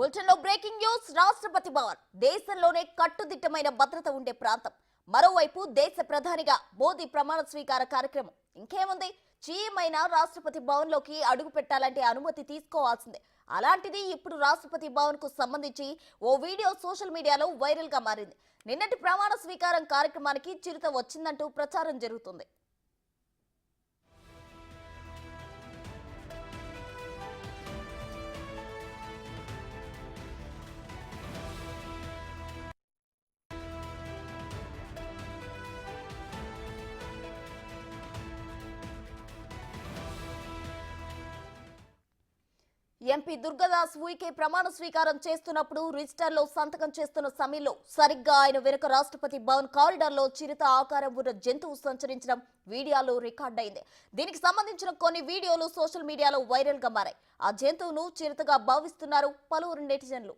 బులెటిన్లో breaking news. Rashtrapati Bhavan దేశంలోనే కట్టుదిట్టమైన భద్రత ఉండే ప్రాంతం. మరోవైపు దేశ ప్రధానిగా మోదీ ప్రమాణ స్వీకార కార్యక్రమం. ఇంకేముంది, చీమైన రాష్ట్రపతి భవన్ లోకి అడుగు పెట్టాలంటే అనుమతి తీసుకోవాల్సిందే. అలాంటిది ఇప్పుడు రాష్ట్రపతి భవన్ కు సంబంధించి ఓ వీడియో సోషల్ మీడియాలో వైరల్ గా మారింది. నిన్నటి ప్రమాణ స్వీకారం కార్యక్రమానికి చిరుత వచ్చిందంటూ ప్రచారం జరుగుతుంది. ఎంపీ దుర్గాదాస్ ఉయికే ప్రమాణ స్వీకారం చేస్తున్నప్పుడు రిజిస్టర్ లో సంతకం చేస్తున్న సమయంలో సరిగ్గా ఆయన వెనుక రాష్ట్రపతి భవన్ కారిడార్ లో చిరుత ఆకారం ఉన్న జంతువు సంచరించడం వీడియోలో రికార్డ్ అయింది. దీనికి సంబంధించిన కొన్ని వీడియోలు సోషల్ మీడియాలో వైరల్ గా మారాయి. ఆ జంతువును చిరుతగా భావిస్తున్నారు పలువురు నెటిజన్లు.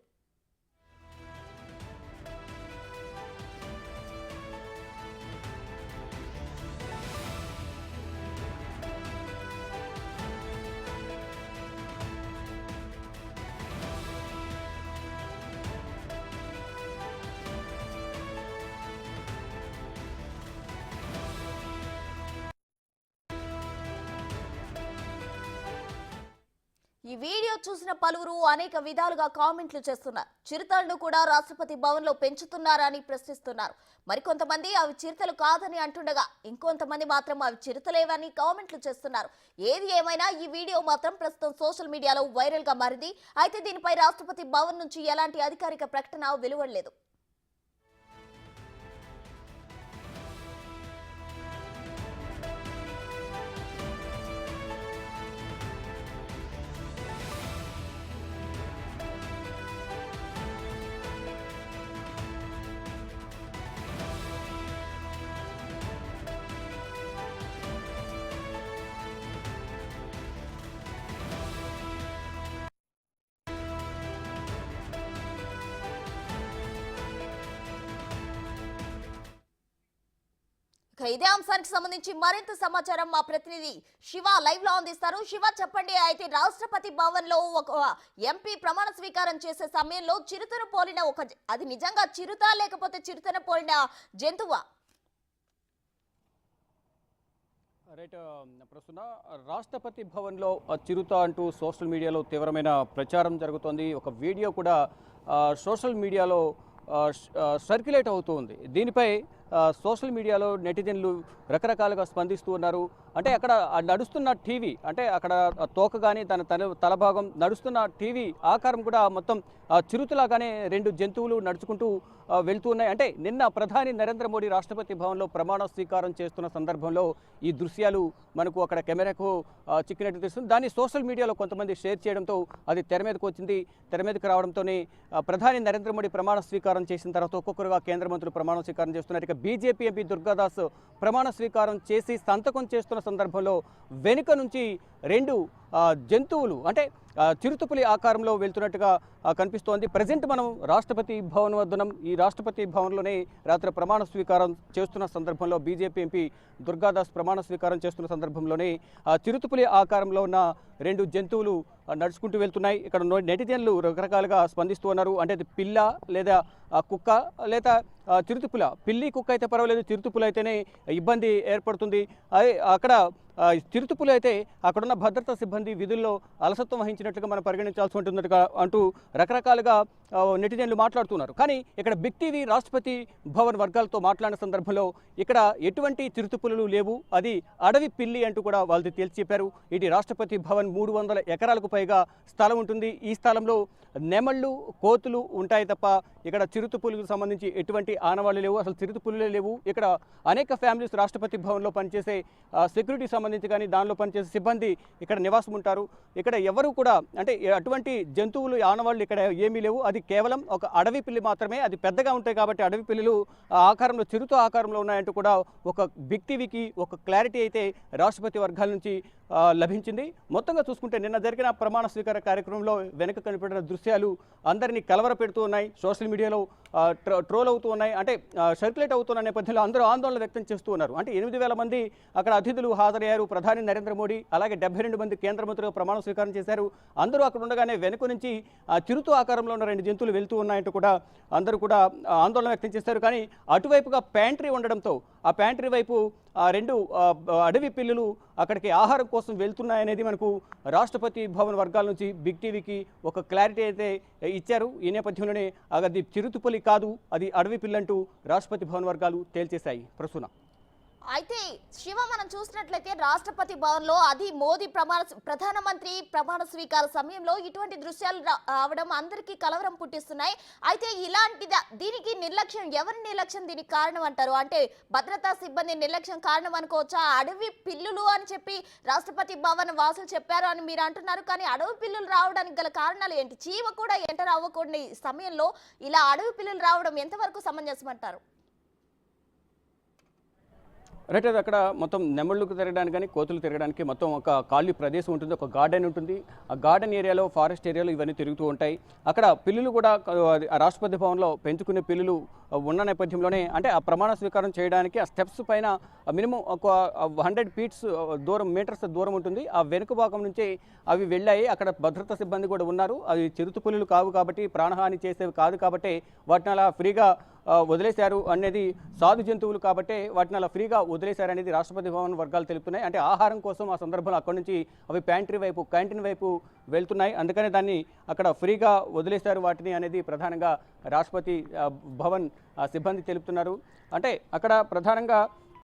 ఈ వీడియో చూసిన పలువురు అనేక విధాలుగా కామెంట్లు చేస్తున్నారు. చిరుతలను కూడా రాష్ట్రపతి భవన్ లో పెంచుతున్నారని ప్రశ్నిస్తున్నారు. మరికొంతమంది అవి చిరుతలు కాదని అంటుండగా ఇంకొంతమంది మాత్రం అవి చిరుతలేవని కామెంట్లు చేస్తున్నారు. ఏది ఏమైనా ఈ వీడియో మాత్రం ప్రస్తుతం సోషల్ మీడియాలో వైరల్ గా మారింది. అయితే దీనిపై రాష్ట్రపతి భవన్ నుంచి ఎలాంటి అధికారిక ప్రకటన వెలువడలేదు. ఇదే అంశానికి సంబంధించి మరింత సమాచారం మా ప్రతినిధి శివ లైవ్ లో అందిస్తారు. శివ, చెప్పండి. అయితే రాష్ట్రపతి భవన్ లో ఒక ఎంపీ ప్రమాణ స్వీకారం చేసే సమయంలో చిరుతను పోలిన అది నిజంగా చిరుత లేకపోతే చిరుతను పోలిన జంతువా? రైట్, ప్రస్తుత రాష్ట్రపతి భవన్లో చిరుత అంటూ సోషల్ మీడియాలో తీవ్రమైన ప్రచారం జరుగుతోంది. ఒక వీడియో కూడా సోషల్ మీడియాలో సర్క్యులేట్ అవుతూ ఉంది. దీనిపై సోషల్ మీడియాలో నెటిజన్లు రకరకాలుగా స్పందిస్తూ ఉన్నారు. అంటే అక్కడ నడుస్తున్న టీవీ, అంటే అక్కడ తోక కానీ దాని తలభాగం నడుస్తున్న టీవీ ఆకారం కూడా మొత్తం చిరుతలాగానే రెండు జంతువులు నడుచుకుంటూ వెళ్తూ ఉన్నాయి. అంటే నిన్న ప్రధాని నరేంద్ర మోడీ రాష్ట్రపతి భవన్లో ప్రమాణ స్వీకారం చేస్తున్న సందర్భంలో ఈ దృశ్యాలు మనకు అక్కడ కెమెరాకు చిక్కినట్టు తెలుస్తుంది. దాన్ని సోషల్ మీడియాలో కొంతమంది షేర్ చేయడంతో అది తెర మీదకు వచ్చింది. తెర మీదకు రావడంతోనే ప్రధాని నరేంద్ర మోడీ ప్రమాణ స్వీకారం చేసిన తర్వాత ఒక్కొక్కరుగా కేంద్ర మంత్రులు ప్రమాణ స్వీకారం చేస్తున్నారు. ఇక బీజేపీ ఎంపీ దుర్గాదాస్ ప్రమాణ స్వీకారం చేసి సంతకం చేస్తున్న సందర్భంలో వెనుక నుంచి రెండు జంతువులు, అంటే చిరుతపులి ఆకారంలో వెళ్తున్నట్టుగా కనిపిస్తోంది. ప్రజెంట్ మనం రాష్ట్రపతి భవన్ వద్దనం. ఈ రాష్ట్రపతి భవన్లోనే రాత్రి ప్రమాణ స్వీకారం చేస్తున్న సందర్భంలో బీజేపీ ఎంపీ దుర్గాదాస్ ప్రమాణ స్వీకారం చేస్తున్న సందర్భంలోనే చిరుతపులి ఆకారంలో ఉన్న రెండు జంతువులు నడుచుకుంటూ వెళ్తున్నాయి. ఇక్కడ నెటిజన్లు రకరకాలుగా స్పందిస్తూ ఉన్నారు. అంటే అది పిల్ల లేదా కుక్క లేదా చిరుతపుల. పిల్లి కుక్క అయితే పర్వాలేదు, చిరుతపుల అయితేనే ఇబ్బంది ఏర్పడుతుంది. అదే అక్కడ చిరుతపులు అయితే అక్కడున్న భద్రతా సిబ్బంది విధుల్లో అలసత్వం వహించినట్లుగా మనం పరిగణించాల్సి ఉంటున్నట్టుగా అంటూ రకరకాలుగా నెటిజన్లు మాట్లాడుతున్నారు. కానీ ఇక్కడ బిగ్ టీవీ రాష్ట్రపతి భవన్ వర్గాలతో మాట్లాడిన సందర్భంలో ఇక్కడ ఎటువంటి చిరుతపులు లేవు, అది అడవి పిల్లి అంటూ కూడా వాళ్ళు తేల్చి చెప్పారు. ఇది రాష్ట్రపతి భవన్ 300 ఎకరాలకు పైగా స్థలం ఉంటుంది. ఈ స్థలంలో నెమళ్ళు, కోతులు ఉంటాయి తప్ప ఇక్కడ చిరుతపులకు సంబంధించి ఎటువంటి ఆనవాళ్ళు లేవు, అసలు చిరుతపులులే లేవు. ఇక్కడ అనేక ఫ్యామిలీస్ రాష్ట్రపతి భవన్లో పనిచేసే సెక్యూరిటీ సంబంధించి కానీ దానిలో పనిచేసే సిబ్బంది ఇక్కడ నివాసం ఉంటారు. ఇక్కడ ఎవరు కూడా, అంటే అటువంటి జంతువులు ఆనవాళ్ళు ఇక్కడ ఏమీ లేవు. అది కేవలం ఒక అడవి పిల్లి మాత్రమే. అది పెద్దగా ఉంటాయి కాబట్టి అడవి పిల్లులు ఆకారంలో చిరుత ఆకారంలో ఉన్నాయంటూ కూడా ఒక బిగ్ టీవీకి ఒక క్లారిటీ అయితే రాష్ట్రపతి వర్గాల నుంచి లభించింది. మొత్తంగా చూసుకుంటే నిన్న జరిగిన ప్రమాణ స్వీకార కార్యక్రమంలో వెనక కనిపెట్టిన దృశ్యాలు అందరినీ కలవరపెడుతూ ఉన్నాయి, సోషల్ మీడియాలో ట్రోల్ అవుతూ ఉన్నాయి, అంటే సర్క్యులేట్ అవుతున్న నేపథ్యంలో అందరూ ఆందోళన వ్యక్తం చేస్తూ ఉన్నారు. అంటే 8,000 మంది అక్కడ అతిథులు హాజరయ్యారు. ప్రధాని నరేంద్ర మోడీ అలాగే 72 మంది కేంద్ర మంత్రులు ప్రమాణ స్వీకారం చేశారు. అందరూ అక్కడ ఉండగానే వెనుక నుంచి చిరుత ఆకారంలో ఉన్న 2 జంతువులు వెళ్తూ ఉన్నాయంటూ కూడా అందరూ కూడా ఆందోళన వ్యక్తం చేశారు. కానీ అటువైపుగా ప్యాంట్రీ ఉండడంతో ఆ ప్యాంట్రీ వైపు 2 అడవి పిల్లులు అక్కడికి ఆహారం కోసం వెళ్తున్నాయనేది మనకు రాష్ట్రపతి భవన్ వర్గాల నుంచి బిగ్ టీవీకి ఒక క్లారిటీ అయితే ఇచ్చారు. ఈ నేపథ్యంలోనే అది చిరుతుపులి కాదు, అది అడవి పిల్లంటూ రాష్ట్రపతి భవన్ వర్గాలు తేల్చేశాయి. ప్రసూన, అయితే శివ, మనం చూసినట్లయితే రాష్ట్రపతి భవన్ లో అది మోదీ ప్రధానమంత్రి ప్రమాణ స్వీకార సమయంలో ఇటువంటి దృశ్యాలు రావడం అందరికీ కలవరం పుట్టిస్తున్నాయి. అయితే దీనికి నిర్లక్ష్యం, ఎవరి నిర్లక్ష్యం దీనికి కారణం అంటారు? అంటే భద్రతా సిబ్బంది నిర్లక్ష్యం కారణం అనుకోవచ్చా? అడవి పిల్లులు అని చెప్పి రాష్ట్రపతి భవన్ వాసులు చెప్పారు అని మీరు అంటున్నారు, కానీ అడవి పిల్లులు రావడానికి గల కారణాలు ఏంటి? చీమ కూడా ఎంటర్ అవ్వకూడని సమయంలో ఇలా అడవి పిల్లులు రావడం ఎంతవరకు సమంజసం అంటారు? రైట్, అది అక్కడ మొత్తం నెమళ్ళకు తిరగడానికి కానీ కోతులు తిరగడానికి మొత్తం ఒక ఖాళీ ప్రదేశం ఉంటుంది, ఒక గార్డెన్ ఉంటుంది. ఆ గార్డెన్ ఏరియాలో, ఫారెస్ట్ ఏరియాలో ఇవన్నీ తిరుగుతూ ఉంటాయి. అక్కడ పిల్లులు కూడా రాష్ట్రపతి భవన్లో పెంచుకునే పిల్లులు ఉన్న నేపథ్యంలోనే, అంటే ఆ ప్రమాణ స్వీకారం చేయడానికి ఆ స్టెప్స్ పైన మినిమం ఒక 100 ఫీట్స్ దూరం, మీటర్స్ దూరం ఉంటుంది. ఆ వెనుక భాగం నుంచి అవి వెళ్ళాయి. అక్కడ భద్రతా సిబ్బంది కూడా ఉన్నారు. అవి చిరుత పులులు కావు కాబట్టి, ప్రాణహాని చేసేవి కాదు కాబట్టి వాటిని అలా ఫ్రీగా వదిలేశారు అనేది, సాధు జంతువులు కాబట్టి వాటిని అలా ఫ్రీగా వదిలేశారనేది రాష్ట్రపతి భవన్ వర్గాలు తెలుపుతున్నాయి. అంటే ఆహారం కోసం ఆ సందర్భంలో అక్కడి నుంచి అవి ప్యాంట్రీ వైపు, క్యాంటీన్ వైపు వెళ్తున్నాయి, అందుకనే దాన్ని అక్కడ ఫ్రీగా వదిలేశారు వాటిని అనేది ప్రధానంగా రాష్ట్రపతి భవన్ సిబ్బంది తెలుపుతున్నారు. అంటే అక్కడ ప్రధానంగా